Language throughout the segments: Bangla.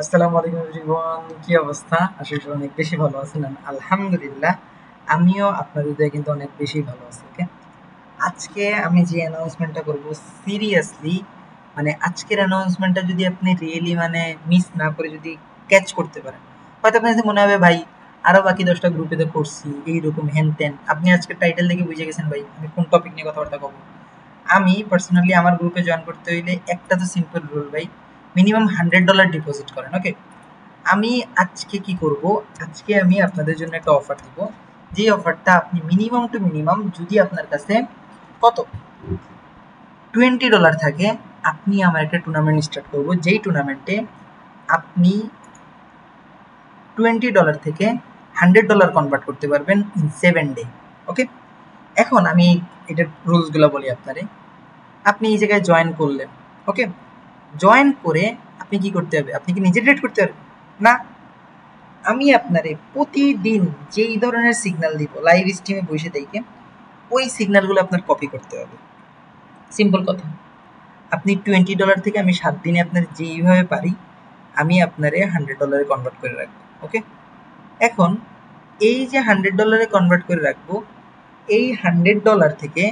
আসসালামু আলাইকুম এভরিওয়ান, কি অবস্থা? আশা করি অনেক বেশি ভালো আছেন। আলহামদুলিল্লাহ, আমিও আপনাদের দয়ায় কিন্তু অনেক বেশি ভালো আছি। ওকে, আজকে আমি যে অ্যানাউন্সমেন্টটা করব, সিরিয়াসলি মানে আজকের অ্যানাউন্সমেন্টটা যদি আপনি রিয়েলি মানে মিস না করে যদি ক্যাচ করতে পারেন, হয়তো আপনার কাছে মনে হবে ভাই আরো বাকি 10টা গ্রুপে তো করছি এইরকম হ্যান ত্যান। আপনি আজকের টাইটেল দেখে বুঝে গেছেন ভাই আমি কোন টপিক নিয়ে কথাবার্তা বলবো। আমি পার্সোনালি আমার গ্রুপে জয়েন করতে হইলে একটা তো সিম্পল রুল ভাই, মিনিমাম $100 ডিপোজিট করেন। ওকে, আমি আজকে কি করব, আজকে আমি আপনাদের জন্য একটা অফার দিব। যে অফারটা আপনি মিনিমাম টু মিনিমাম যদি আপনার কাছে কত $20 থাকে, আপনি আমার একটা টুর্নামেন্ট স্টার্ট করব, যেই টুর্নামেন্টে আপনি $20 থেকে $100 কনভার্ট করতে পারবেন ইন 7 ডে। ওকে, এখন আমি এটার রুলসগুলো বলি আপনারে। আপনি এই জায়গায় জয়েন করলেন। ওকে, জয়েন করে আপনি কি করতে হবে, আপনি কি নিজে ট্রেড করতে পারবেন না। আমি আপনারে প্রতিদিন যেই ধরনের সিগন্যাল দিব লাইভ স্ট্রিমে বসে থেকে, ওই সিগন্যালগুলো আপনার কপি করতে হবে। সিম্পল কথা, আপনি $20 থেকে আমি 7 দিনে আপনার যেইভাবে পারি আমি আপনারে $100 কনভার্ট করে রাখবো। ওকে, এখন এই যে $100 কনভার্ট করে রাখবো, এই $100 থেকে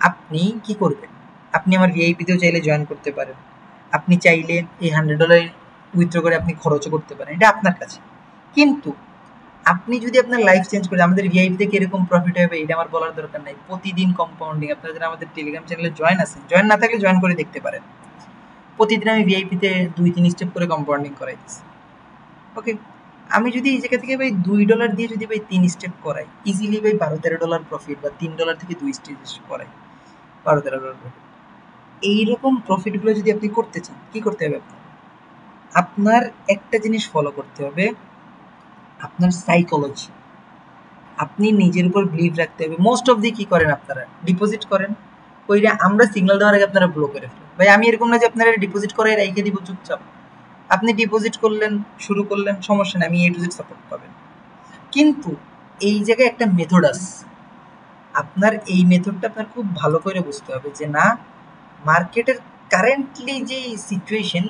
আপনি কি করবেন, আপনি আমার ভিআইপিতেও চাইলে জয়েন করতে পারেন, আপনি চাইলে এই $100 উইথড্র করে আপনি খরচও করতে পারেন, এটা আপনার কাছে। কিন্তু আপনি যদি আপনার লাইফ চেঞ্জ করে, আমাদের ভিআইপি থেকে এরকম প্রফিট হবে এটা আমার বলার দরকার নাই। প্রতিদিন কম্পাউন্ডিং, আপনারা যারা আমাদের টেলিগ্রাম চ্যানেলে জয়েন আছেন, জয়েন না থাকলে জয়েন করে দেখতে পারেন। প্রতিদিন আমি ভিআইপিতে 2-3 স্টেপ করে কম্পাউন্ডিং করাই দিচ্ছি। ওকে, আমি যদি এই জায়গা থেকে ভাই $2 দিয়ে যদি ভাই 3 স্টেপ করাই, ইজিলি ভাই $12-13 প্রফিট, বা $3 থেকে 2 স্টেপ করাই $12-13 প্রফিট। এইরকম প্রফিটগুলো যদি আপনি করতে চান, কি করতে হবে আপনার, আপনার একটা জিনিস ফলো করতে হবে, আপনার সাইকোলজি। আপনি নিজের উপর বিলিভ রাখতে হবে। মোস্ট অফ দি কি করেন আপনারা, ডিপোজিট করেন, কইরা আমরা সিগন্যাল দেওয়ার আগে আপনারা ব্লো করে ফেলেন। ভাই আমি এরকম না যে আপনারা ডিপোজিট করে রেখে দিব চুপচাপ। আপনি ডিপোজিট করলেন, শুরু করলেন, সমস্যা নেই, আমি এ টু জেড সাপোর্ট পাবেন। কিন্তু এই জায়গায় একটা মেথড আছে, আপনার এই মেথডটা আপনার খুব ভালো করে বুঝতে হবে যে না, মার্কেটের কারেন্টলি যে সিচুয়েশন,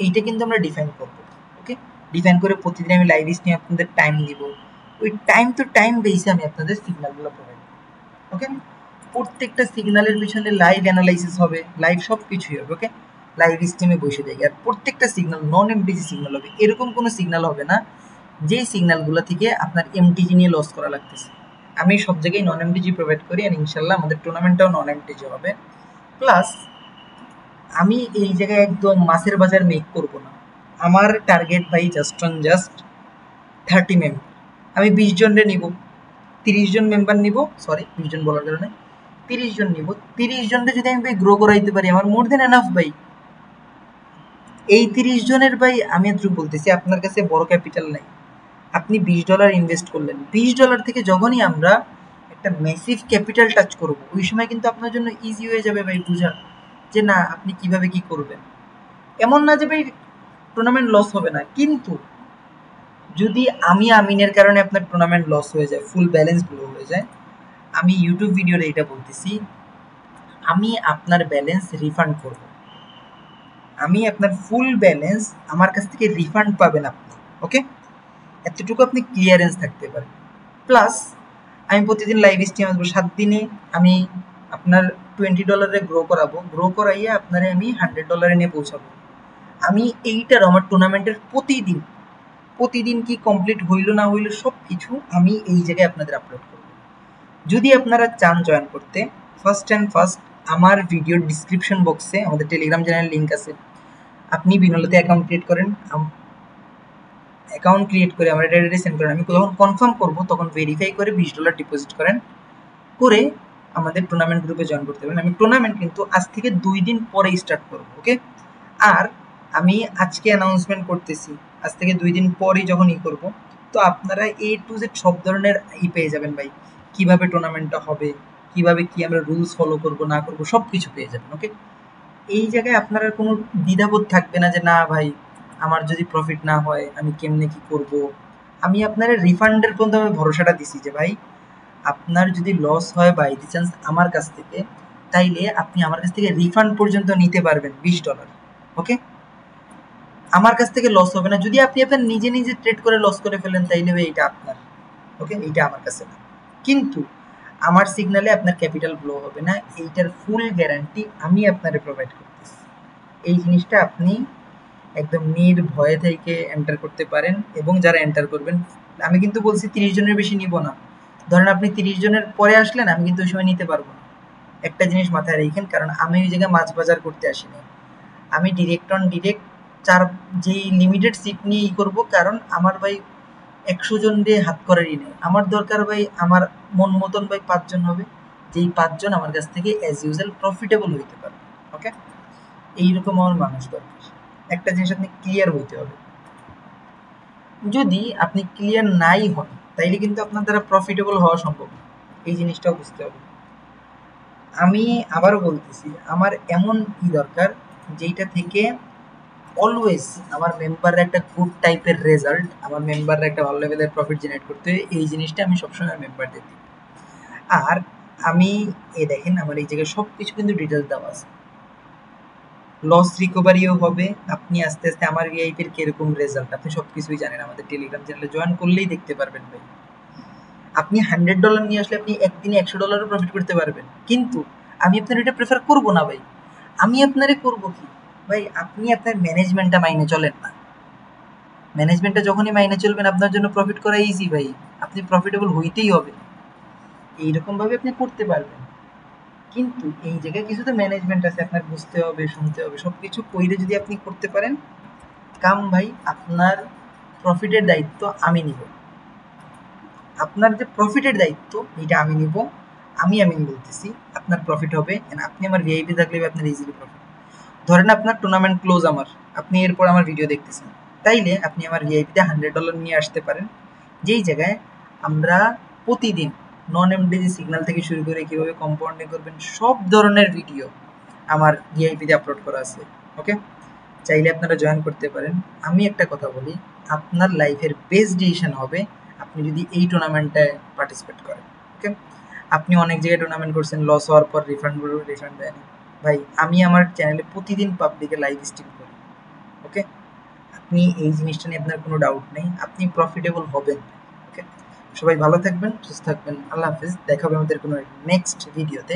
এইটা কিন্তু আমরা ডিফাইন করব। ওকে, ডিফাইন করে প্রতিদিন আমি লাইভ নিয়ে আপনাদের টাইম দিব, ওই টাইম টু টাইম বেসে আমি আপনাদের সিগন্যালগুলো প্রোভাইড করব। ওকে, প্রত্যেকটা সিগন্যালের পিছনে লাইভ অ্যানালাইসিস হবে, লাইভ সব কিছুই হবে। ওকে, লাইভ স্ট্রিমে বসে দেখি, আর প্রত্যেকটা সিগন্যাল নন এমটিজি সিগন্যাল হবে। এরকম কোনো সিগন্যাল হবে না যেই সিগন্যালগুলো থেকে আপনার এমটিজি নিয়ে লস করা লাগতেছে। আমি সব জায়গায় নন এমটিজি প্রোভাইড করি, আর ইনশাল্লাহ আমাদের টুর্নামেন্টটাও নন এমটিজি হবে। প্লাস আমি এই জায়গায় একদম মাছের বাজার মেক করব না। আমার টার্গেট ভাই জাস্ট অন জাস্ট 30 মেম্বার। আমি 20 জনরে নিব, 30 জন মেম্বার নিব, সরি 20 জন বলার কারণে 30 জন নিব। 30 জনরে যদি আমি ভাই গ্রো করাইতে পারি, আমার মোর দেন এনাফ ভাই। এই 30 জনের ভাই আমি এতটুকু বলতেছি, আপনার কাছে বড় ক্যাপিটাল নাই, আপনি $20 ইনভেস্ট করলেন, $20 থেকে যখনই আমরা একটা ম্যাসিভ ক্যাপিটাল টাচ করব, ওই সময় কিন্তু আপনার জন্য ইজি হয়ে যাবে ভাই বোঝা যে না আপনি কিভাবে কি করবেন। এমন না যে ভাই টুর্নামেন্ট লস হবে না, কিন্তু যদি আমি আমিনের কারণে আপনার টুর্নামেন্ট লস হয়ে যায়, ফুল ব্যালেন্স ব্লো হয়ে যায়, আমি ইউটিউব ভিডিওতে এটা বলতেছি, আমি আপনার ব্যালেন্স রিফান্ড করব। আমি আপনার ফুল ব্যালেন্স আমার কাছ থেকে রিফান্ড পাবেন আপনি। ওকে, এতটুকু আপনি ক্লিয়ারেন্স থাকতে পারেন। প্লাস আমি প্রতিদিন লাইভ স্ট্রিম আসবো 7 দিনে, আমি আপনার $20 গ্রো করাবো, গ্রো করাইয়া আপনারে আমি $100 নিয়ে পৌঁছাবো। আমি এইটার আমার টুর্নামেন্টের প্রতিদিন প্রতিদিন কি কমপ্লিট হইল না হইল সব কিছু আমি এই জায়গায় আপনাদের আপলোড করব। যদি আপনারা চান জয়েন করতে, ফার্স্ট অ্যান্ড ফার্স্ট আমার ভিডিওর ডিসক্রিপশন বক্সে আমাদের টেলিগ্রাম চ্যানেল লিঙ্ক আছে, আপনি বিনলাতে অ্যাকাউন্ট ক্রিয়েট করেন, অ্যাকাউন্ট ক্রিয়েট করে আমার এটা সেন্ড করেন। আমি যখন কনফার্ম করব তখন ভেরিফাই করে $20 ডিপোজিট করেন, করে আমাদের টুর্নামেন্ট গ্রুপে জয়েন করতে পারেন। আমি টুর্নামেন্ট কিন্তু আজ থেকে 2 দিন পরে স্টার্ট করব। ওকে, আর আমি আজকে অ্যানাউন্সমেন্ট করতেছি, আজ থেকে 2 দিন পরেই যখন করব, তো আপনারা এ টু জেড সব ধরনের পেয়ে যাবেন ভাই, কিভাবে টুর্নামেন্টটা হবে, কিভাবে কি আমরা রুলস ফলো করব না করব সব কিছু পেয়ে যাবেন। ওকে, এই জায়গায় আপনার আর কোনো দ্বিধাবোধ থাকবে না যে না ভাই আমার যদি প্রফিট না হয় আমি কেমনে কি করব। আমি আপনার রিফান্ডের পর্যন্ত আমি ভরসাটা দিছি যে ভাই আপনার যদি লস হয় বাই দি চান্স আমার কাছ থেকে, তাইলে আপনি আমার কাছ থেকে রিফান্ড পর্যন্ত নিতে পারবেন $20। ওকে, আমার কাছ থেকে লস হবে না। যদি আপনি আপনার নিজে নিজে ট্রেড করে লস করে ফেলেন তাইলে ভাই এটা আপনার, ওকে, এইটা আমার কাছে না। কিন্তু আমার সিগনালে আপনার ক্যাপিটাল ফ্লো হবে না, এইটার ফুল গ্যারান্টি আমি আপনারে প্রোভাইড করতেছি। এই জিনিসটা আপনি একদম নির্ভয়ে থেকে এন্টার করতে পারেন, এবং যারা এন্টার করবেন, আমি কিন্তু বলছি 30 জনের বেশি নিব না। ধরেন আপনি 30 জনের পরে আসলেন, আমি কিন্তু ওই সময় নিতে পারবো না। একটা জিনিস মাথায় রেখেন, কারণ আমি ওই জায়গায় মাছ বাজার করতে আসিনি। আমি ডিরেক্ট অন ডিরেক্ট যেই লিমিটেড সিট নিয়ে করবো, কারণ আমার ভাই 100 জন দিয়ে হাত করারই নেই। আমার দরকার ভাই, আমার মন মতন ভাই 5 জন হবে, যেই 5 জন আমার কাছ থেকে অ্যাজ ইউজুয়াল প্রফিটেবল হইতে পারবে। ওকে, এইরকম আমার মানুষ দরকার। একটা জিনিস আপনি ক্লিয়ার হইতে হবে। যদি আপনি ক্লিয়ার নাই হন তাইলে কিন্তু আপনার দ্বারা প্রফিটেবল হওয়া সম্ভব না। এই জিনিসটাও বুঝতে হবে। আমি আবারও বলতেছি, আমার এমন দরকার যেইটা থেকে অলওয়েজ আমার মেম্বাররা একটা গুড টাইপের রেজাল্ট, আমার মেম্বাররা একটা ভালো লেভেলের প্রফিট জেনারেট করতে হয়। এই জিনিসটা আমি সবসময় মেম্বারদের দিই। আর আমি দেখেন আমার এই জায়গায় সব কিছু কিন্তু ডিটেলস দেওয়া আছে। লস রিকভারিও হবে। আপনি আস্তে আস্তে আমার ভিআইপির কিরকম রেজাল্ট আপনি সব কিছুই জানেন, আমাদের টেলিগ্রাম চ্যানেলে জয়েন করলেই দেখতে পারবেন ভাই। আপনি $100 নিয়ে আসলে আপনি একদিনে $100 প্রফিট করতে পারবেন। কিন্তু আমি আপনার এটা প্রেফার করবো না ভাই। আমি আপনারে করবো কি ভাই, আপনি আপনার ম্যানেজমেন্টটা মাইনে চলেন না। ম্যানেজমেন্টটা যখনই মাইনে চলবেন, আপনার জন্য প্রফিট করা ইজি ভাই। আপনি প্রফিটেবল হইতেই হবে, এইরকম ভাবে আপনি করতে পারবেন। কিন্তু এই জায়গায় কিছু তো ম্যানেজমেন্ট আছে, আপনার বুঝতে হবে, শুনতে হবে, সবকিছু কইরে যদি আপনি করতে পারেন কাম ভাই, আপনার প্রফিটের দায়িত্ব আমি নিব। আপনার যে প্রফিটের দায়িত্ব এটা আমি নিব। আমি বলতেছি আপনার প্রফিট হবে, আপনি আমার ভিআইপি থাকলে আপনার ইজিলি প্রফিট। ধরেন আপনার টুর্নামেন্ট ক্লোজ, আপনি এরপর আমার ভিডিও দেখতেছেন, তাইলে আপনি আমার ভিআইপিতে $100 নিয়ে আসতে পারেন, যেই জায়গায় আমরা প্রতিদিন নন এমডিজি সিগন্যাল থেকে শুরু করে কীভাবে কম্পাউন্ডিং করবেন সব ধরনের ভিডিও আমার ভিআইপিতে আপলোড করা আছে। ওকে, চাইলে আপনারা জয়েন করতে পারেন। আমি একটা কথা বলি, আপনার লাইফের বেস্ট ডিসিশন হবে আপনি যদি এই টুর্নামেন্টটায় পার্টিসিপেট করেন। ওকে, আপনি অনেক জায়গায় টুর্নামেন্ট করছেন, লস হওয়ার পর রিফান্ড দেয়নি ভাই। আমি আমার চ্যানেলে প্রতিদিন পাবলিকে লাইভ স্ট্রিম করি। ওকে, আপনি এই জিনিসটা নিয়ে আপনার কোনো ডাউট নেই, আপনি প্রফিটেবল হবেন। ওকে, সবাই ভালো থাকবেন, সুস্থ থাকবেন, আল্লাহ হাফিজ। দেখা হবে আমাদের কোনো নেক্সট ভিডিওতে।